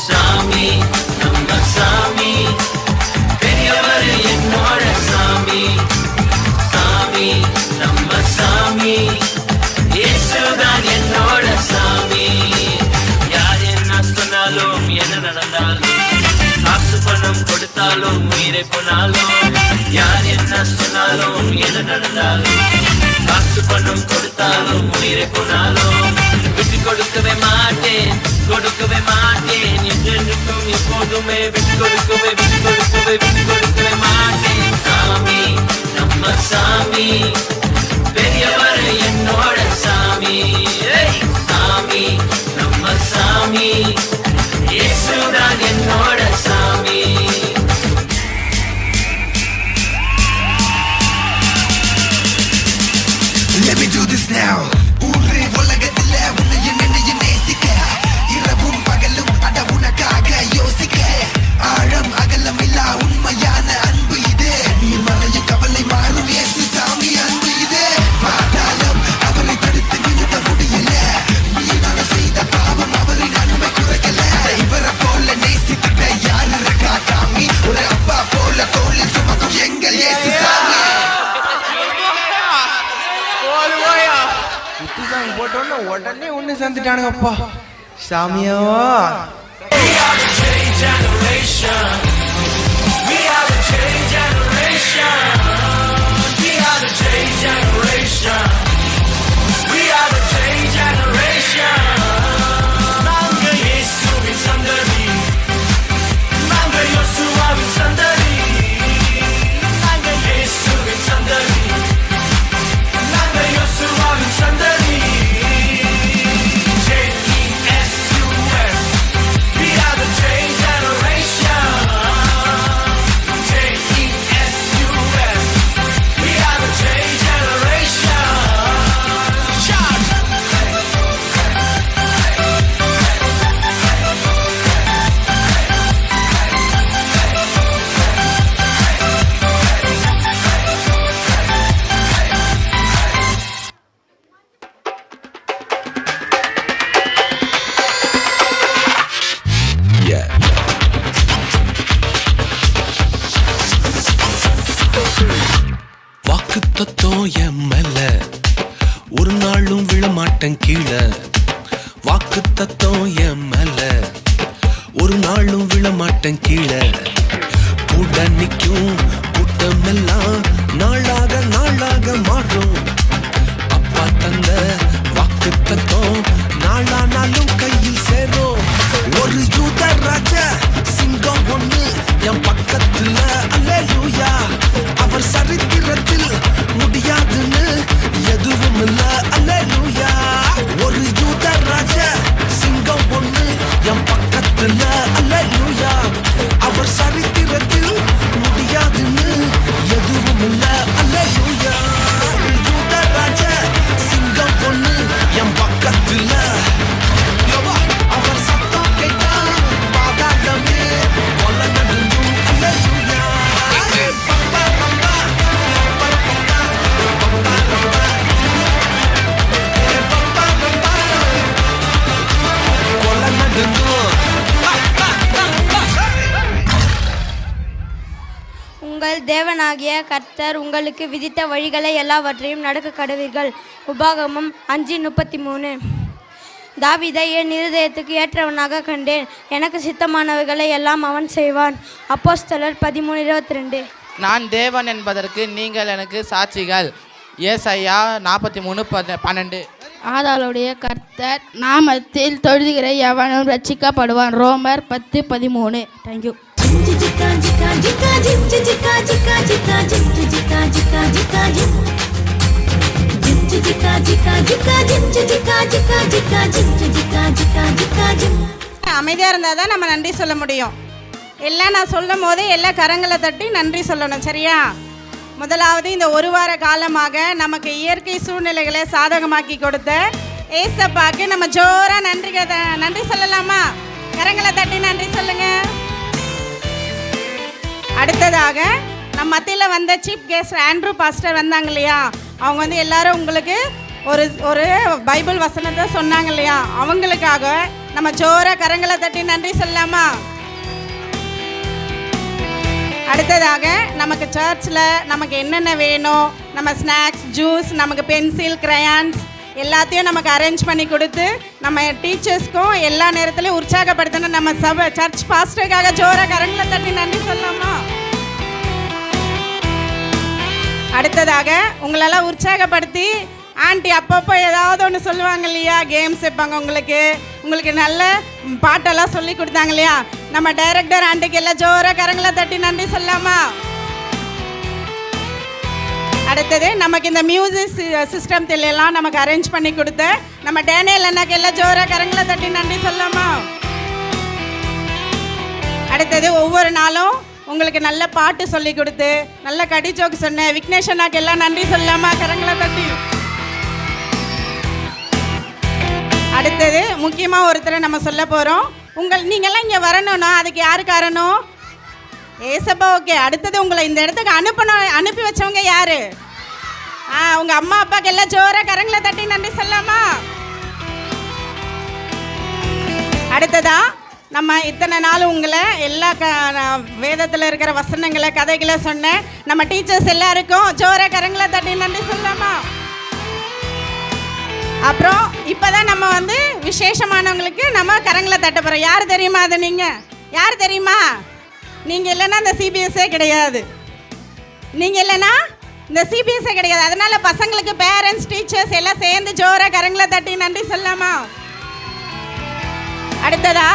சாமி நம்ம சாமி, பெரியவர் என்னோட சாமி, சாமி நம்ம சாமி, இயேசுதான் என்னோட சாமி. யார் என்ன சொன்னாலும் என்ன நடந்தாலும், காசு பணம் கொடுத்தாலும் உயிரை போனாலும், யார் என்ன சொன்னாலும் என்ன நடந்தாலும், காசு பணம் கொடுத்தாலும் உயிரை போனாலும், விட்டு கொடுக்கவே மாட்டேன், கொடுக்கவே மாட்டேன். என்றென்றுக்கும் எப்போதுமே விட்டு கொடுக்கவே மாட்டேன். சாமி நம்ம சாமி, பெரியவர் என்னோட சாமி. சாமி நம்ம சாமி, இயேசுதான் என்னோட சாமி. Let me do this now. ஊரே உலகத்துல உன்னைய நினைய நேசிக்க, இரவும் பகலும் அட உனக்காக யோசிக்க. ஆழம் அகலம் இல்லா உண்மையான அன்பு இது, நீ மறைய கவலை மாறும் இயேசு சாமி அன்பு இது. பாதாளம் அவரை தடுத்து நிறுத்த முடியல, நீனால செய்த பாவம் அவரின் அன்பை குறைக்கல. இவரை போல நேசிக்கிட்ட யாரு இருக்கா சாமி? ஒரு அப்பா போல தோளில் சுமக்கும் எங்கள் இயேசு சாமி. போட்டோன்னு உடனே ஒண்ணு சேர்ந்துட்டானுங்கப்பா சாமியோ. We are the change generation. We are the change generation. We are the change generation. We are the change generation. நாங்க இயேசுவின் சந்ததி, நாங்க யோசுவாவின் சந்ததி, நாங்க இயேசுவின் சந்ததி, நாங்க யோசுவாவின் சந்ததி. J-E-S-U-S. We are the change generation. J-E-S-U-S. We are the change generation. Shout! வாக்கு தத்துவம் என் மேல ஒரு நாளும் விழமாட்டேன் கீழே. வாக்கு தத்துவம் என் மேல ஒரு நாளும் விழமாட்டேன் கீழே. கூட நிற்கும் கூட்டமெல்லாம் நாளாக நாளாக மாறும். அப்பா தந்த வாக்கு தத்துவம் நாளானாலும் கையில் சேரும். ஒரு யூத ராஜா சிங்கம் ஒண்ணு என் பக்கத்துல, அல்லேலூயா. அவர் சரித்திரத்தில் முடியாதுன்னு எதுவும் இல்ல, அல்லேலூயா. ஒரு யூத ராஜா சிங்கம் ஒண்ணு என் பக்கத்துல, அல்லேலூயா. அவர் சரித்திரத்தில் முடியாதுன்னு எதுவும் இல்ல, அல்லேலூயா. ஒரு யூத ராஜா சிங்கம் ஒண்ணு என் பக்கத்துல, அவர் சத்தம் கேட்டா பாதாளமே கொலை நடுங்கும், அல்லேலூயா. பப்பா ரம்பா, பப்பா ரம்பா, பப்பா ரம்பா, பப்பா ரம்பா, கொலை நடுங்கும். உங்கள் தேவனாகிய கர்த்தர் உங்களுக்கு விதித்த வழிகளை எல்லாவற்றையும் நடக்க கடவீர்கள். உபாகமம் 5:33. தாவீதை என் இருதயத்துக்கு ஏற்றவனாக கண்டேன், எனக்கு சித்தமானவைகளை எல்லாம் அவன் செய்வான். அப்போஸ்தலர் 13:22. நான் தேவன் என்பதற்கு நீங்கள் எனக்கு சாட்சிகள். ஏசாயா 43:12. ஆதாளுடைய கர்த்தர் நாமத்தில் தொழுதுகிற எவனும் ரட்சிக்கப்படுவான். ரோமர் 10:13. தேங்க்யூ. அமைதியா இருந்தால் தான் நம்ம நன்றி சொல்ல முடியும். எல்லாம் நான் சொல்லும் போது எல்லா கரங்களை தட்டி நன்றி சொல்லணும், சரியா? முதலாவது, இந்த ஒரு வார காலமாக நமக்கு இயற்கை சூழ்நிலைகளை சாதகமாக்கி கொடுத்த ஏசப்பாக்கு நம்ம ஜோரா நன்றி சொல்லலாமா? கரங்களை தட்டி நன்றி சொல்லுங்க. அடுத்ததாக நம்ம மத்தியில் வந்த சீஃப் கெஸ்ட் ஆண்ட்ரூ பாஸ்டர் வந்தாங்க இல்லையா? அவங்க வந்து எல்லாரும் உங்களுக்கு ஒரு பைபிள் வசனத்தை சொன்னாங்க இல்லையா? அவங்களுக்காக நம்ம ஜோரா கரங்களை தட்டி நன்றி சொல்லலாமா? அடுத்ததாக நமக்கு சர்ச்சில் நமக்கு என்னென்ன வேணும், நம்ம ஸ்நாக்ஸ், ஜூஸ், நமக்கு பென்சில், கிரையான்ஸ் எல்லாத்தையும் நமக்கு அரேஞ்ச் பண்ணி கொடுத்து நம்ம டீச்சர்ஸ்க்கும் எல்லா நேரத்துலையும் உற்சாகப்படுத்தணும். நம்ம சர்ச் பாஸ்டருக்காக ஜோரா கரங்களை தட்டி நன்றி சொல்லலாமா? அடுத்ததாக உங்களெல்லாம் உற்சாகப்படுத்தி ஆண்டி அப்பப்போ ஏதாவது ஒன்று சொல்லுவாங்க இல்லையா? கேம்ஸ் வைப்பாங்க, உங்களுக்கு நல்ல பாட்டெல்லாம் சொல்லி கொடுத்தாங்க இல்லையா? நம்ம டைரக்டர் ஆண்டிக்கு எல்லாம் ஜோராக கரங்களை தட்டி நன்றி சொல்லலாமா? அடுத்தது நமக்கு இந்த மியூசிக் சிஸ்டத்தில் எல்லாம் நமக்கு அரேஞ்ச் பண்ணி கொடுத்த நம்ம டேனியல் அண்ணாக்கு எல்லாம் ஜோராக கரங்களை தட்டி நன்றி சொல்லலாமா? அடுத்தது ஒவ்வொரு நாளும் உங்களுக்கு நல்ல பாட்டு சொல்லி கொடுத்து நல்ல கடி ஜோக்கு சொன்னேன் விக்னேஷ் அண்ணாக்கு எல்லாம் நன்றி சொல்லலாமா? கரங்களை தட்டி. அடுத்தது முக்கியமாக ஒருத்தரை நம்ம சொல்ல போகிறோம். நீங்கள்லாம் இங்கே வரணும்னா அதுக்கு யாரு காரணம்? ஏசப்பா. ஓகே. அடுத்தது உங்களை இந்த இடத்துக்கு அனுப்பி வச்சவங்க யாரு? உங்கள் அம்மா அப்பாவுக்கு எல்லாம் ஜோராக கரங்களை தட்டி நன்றி சொல்லலாமா? அடுத்ததா நம்ம இத்தனை நாள் உங்களை எல்லா வேதத்தில் இருக்கிற வசனங்களை கதைகளை சொன்னேன் நம்ம டீச்சர்ஸ் எல்லாருக்கும் ஜோராக கரங்களை தட்டி நன்றி சொல்லலாமா? அப்புறம் இப்போ தான் நம்ம வந்து விசேஷமானவங்களுக்கு நம்ம கரங்களை தட்ட போகிறோம். யார் தெரியுமா? அது நீங்கள் யார் தெரியுமா? நீங்கள் இல்லைன்னா இந்த சிபிஎஸ்ஏ கிடையாது. நீங்கள் இல்லைன்னா இந்த சிபிஎஸ்ஏ கிடையாது. அதனால பசங்களுக்கு பேரண்ட்ஸ் டீச்சர்ஸ் எல்லாம் சேர்ந்து ஜோரா கரங்களை தட்டி நன்றி சொல்லலாமா? அடுத்ததா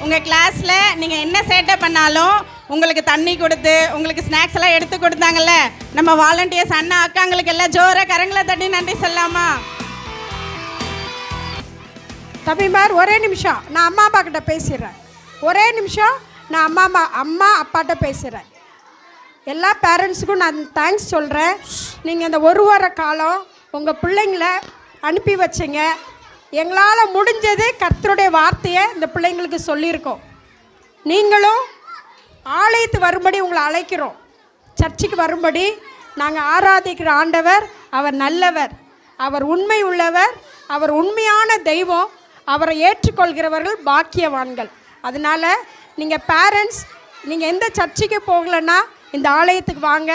உங்கள் கிளாஸில் நீங்கள் என்ன சேட்டை பண்ணாலும் உங்களுக்கு தண்ணி கொடுத்து உங்களுக்கு ஸ்நாக்ஸ் எல்லாம் எடுத்து கொடுத்தாங்கல்ல நம்ம வாலண்டியர்ஸ் அண்ணா அக்காங்களுக்கு எல்லாம் ஜோரா கரங்களை தட்டி நன்றி சொல்லலாமா? தம்பிமார் ஒரே நிமிஷம், நான் அம்மா அப்பா கிட்ட பேசிடுறேன். ஒரே நிமிஷம், நான் அம்மா அப்பாட்ட பேசுகிறேன். எல்லா பேரண்ட்ஸுக்கும் நான் தேங்க்ஸ் சொல்கிறேன். நீங்கள் இந்த ஒரு வார காலம் உங்கள் பிள்ளைங்கள அனுப்பி வச்சிங்க. எங்களால் முடிஞ்சது கர்த்தருடைய வார்த்தையை இந்த பிள்ளைங்களுக்கு சொல்லியிருக்கோம். நீங்களும் ஆலயத்து வரும்படி உங்களை அழைக்கிறோம். சர்ச்சுக்கு வரும்படி நாங்கள் ஆராதிக்கிற ஆண்டவர் அவர் நல்லவர், அவர் உண்மை உள்ளவர், அவர் உண்மையான தெய்வம். அவரை ஏற்றுக்கொள்கிறவர்கள் பாக்கியவான்கள். அதனால் நீங்கள் பேரண்ட்ஸ், நீங்கள் எந்த சர்ச்சுக்கு போகலைன்னா இந்த ஆலயத்துக்கு வாங்க.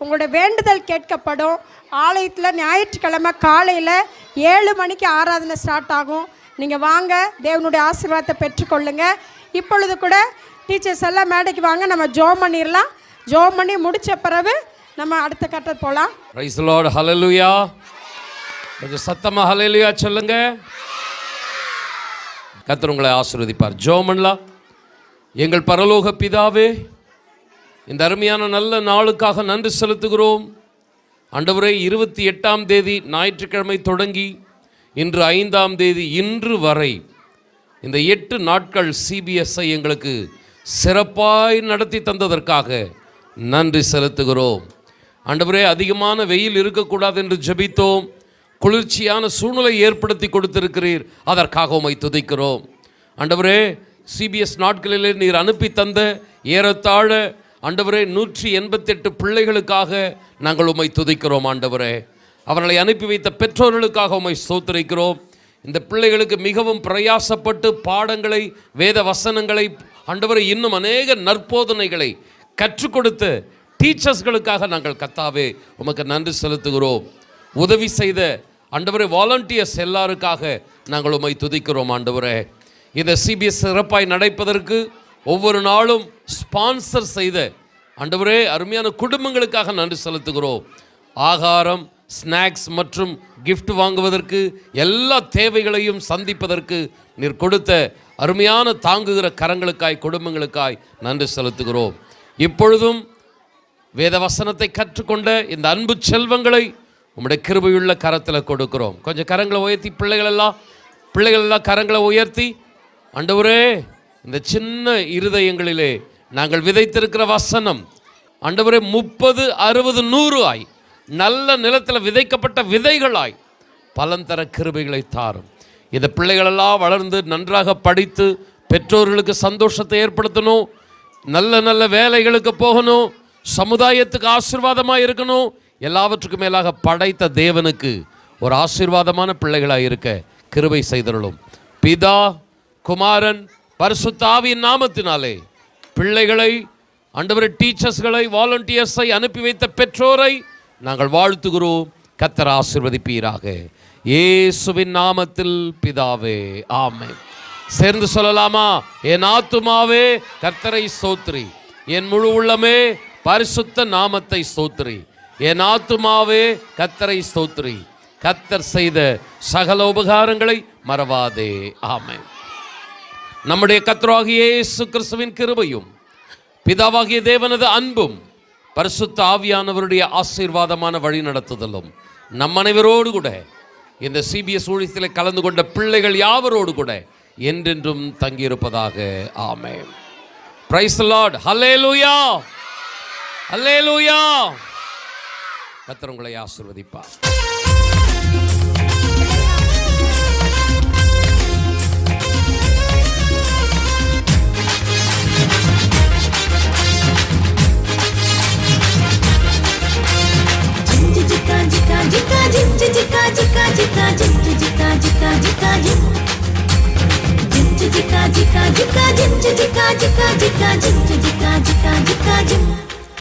உங்களோட வேண்டுதல் கேட்கப்படும். ஆலயத்தில் ஞாயிற்றுக்கிழமை காலையில் 7 மணிக்கு ஆராதனை ஸ்டார்ட் ஆகும். நீங்கள் வாங்க, தேவனுடைய ஆசீர்வாதத்தை பெற்றுக்கொள்ளுங்க. இப்பொழுது கூட டீச்சர்ஸ் எல்லாம் மேடைக்கு வாங்க, நம்ம ஜோம் பண்ணிடலாம். ஜோம் பண்ணி முடித்த பிறகு நம்ம அடுத்த கட்டத்துக்கு போகலாம். பிரைஸ் தி லார்ட், ஹல்லேலூயா. கொஞ்சம் சத்தமாக ஹல்லேலூயா சொல்லுங்க. கர்த்தர் உங்களை ஆசீர்வதிப்பார். ஜெபம் பண்ணலாம். எங்கள் பரலோக பிதாவே, இந்த அருமையான நல்ல நாளுக்காக நன்றி செலுத்துகிறோம். ஆண்டவரே, 28ஆம் தேதி ஞாயிற்றுக்கிழமை தொடங்கி இன்று 5ஆம் தேதி இன்று வரை இந்த 8 நாட்கள் சிபிஎஸ்ஐ எங்களுக்கு சிறப்பாய் நடத்தி தந்ததற்காக நன்றி செலுத்துகிறோம். ஆண்டவரே, அதிகமான வெயில் இருக்கக்கூடாது என்று ஜெபித்தோம். குளிர்ச்சியான சூழ்நிலை ஏற்படுத்தி கொடுத்திருக்கிறீர், அதற்காக உம்மை துதிக்கிறோம். ஆண்டவரே, சிபிஎஸ் நாட்களிலே நீர் அனுப்பி தந்த ஏறத்தாழ ஆண்டவரே 188 பிள்ளைகளுக்காக நாங்கள் உம்மை துதிக்கிறோம். ஆண்டவரே, அவர்களை அனுப்பி வைத்த பெற்றோர்களுக்காக உம்மை ஸ்தோத்திரிக்கிறோம். இந்த பிள்ளைகளுக்கு மிகவும் பிரயாசப்பட்டு பாடங்களை, வேத வசனங்களை, ஆண்டவரே இன்னும் அநேக நற்போதனைகளை கற்றுக் கொடுத்த டீச்சர்ஸ்களுக்காக நாங்கள் கர்த்தாவே உமக்கு நன்றி செலுத்துகிறோம். உதவி செய்த ஆண்டவரே வாலண்டியர்ஸ் எல்லாருக்காக நாங்கள் உம்மை துதிக்கிறோம். ஆண்டவரே, இந்த சிபிஎஸ் சிறப்பாய் நடப்பதற்கு ஒவ்வொரு நாளும் ஸ்பான்சர் செய்த ஆண்டவரே அருமையான குடும்பங்களுக்காக நன்றி செலுத்துகிறோம். ஆகாரம், ஸ்நாக்ஸ் மற்றும் கிஃப்ட் வாங்குவதற்கு எல்லா தேவைகளையும் சந்திப்பதற்கு நீர் கொடுத்த அருமையான தாங்குகிற கரங்களுக்காய், குடும்பங்களுக்காய் நன்றி செலுத்துகிறோம். இப்பொழுதும் வேத வசனத்தை கற்றுக்கொண்ட இந்த அன்பு செல்வங்களை உம்முடைய கிருபையுள்ள கரத்தில் கொடுக்கிறோம். கொஞ்சம் கரங்களை உயர்த்தி, பிள்ளைகள் எல்லாம் கரங்களை உயர்த்தி, ஆண்டவரே, இந்த சின்ன இருதயங்களிலே நாங்கள் விதைத்திருக்கிற வசனம் ஆண்டவரே 30, 60, 100 ஆய் நல்ல நிலத்தில் விதைக்கப்பட்ட விதைகளாய் பலன் தர கிருபைகளை தாரும். இந்த பிள்ளைகளெல்லாம் வளர்ந்து நன்றாக படித்து பெற்றோர்களுக்கு சந்தோஷத்தை ஏற்படுத்தணும், நல்ல நல்ல வேலைகளுக்கு போகணும், சமுதாயத்துக்கு ஆசீர்வாதமாக இருக்கணும். எல்லாவற்றுக்கும் மேலாக படைத்த தேவனுக்கு ஒரு ஆசீர்வாதமான பிள்ளைகளாக இருக்க கிருபை செய்தருளும். பிதா, குமாரன், பரிசுத்த ஆவியின் நாமத்தினாலே பிள்ளைகளை, ஆண்டவரே டீச்சர்ஸ்களை, வாலண்டியர்ஸை அனுப்பி வைத்த பெற்றோரை நாங்கள் வாழ்த்துகிறோம். கர்த்தர் ஆசீர்வதிப்பீராக. இயேசுவின் நாமத்தில் பிதாவே, ஆமென். சேர்ந்து சொல்லலாமா? என் ஆத்துமாவே கர்த்தரை ஸ்தோத்திரி, என் முழு உள்ளமே பரிசுத்த நாமத்தை ஸ்தோத்திரி. என் ஆத்துமாவே கர்த்தரை ஸ்தோத்திரி, கர்த்தர் செய்த சகல உபகாரங்களை மறவாதே. ஆமென். நம்முடைய கர்த்தராகிய இயேசு கிறிஸ்துவின் கிருபையும் பிதாவாகிய தேவனது அன்பும் பரிசுத்த ஆவியானவருடைய ஆசீர்வாதமான வழி நடத்துதலும் நம் அனைவரோடு கூட இந்த சிபிஎஸ் ஊழியத்தில் கலந்து கொண்ட பிள்ளைகள் யாவரோடு கூட என்றென்றும் தங்கியிருப்பதாக. ஆமென். Praise the Lord. ஹல்லேலூயா, ஹல்லேலூயா. கர்த்தர் உங்களை ஆசீர்வதிப்பார். Jika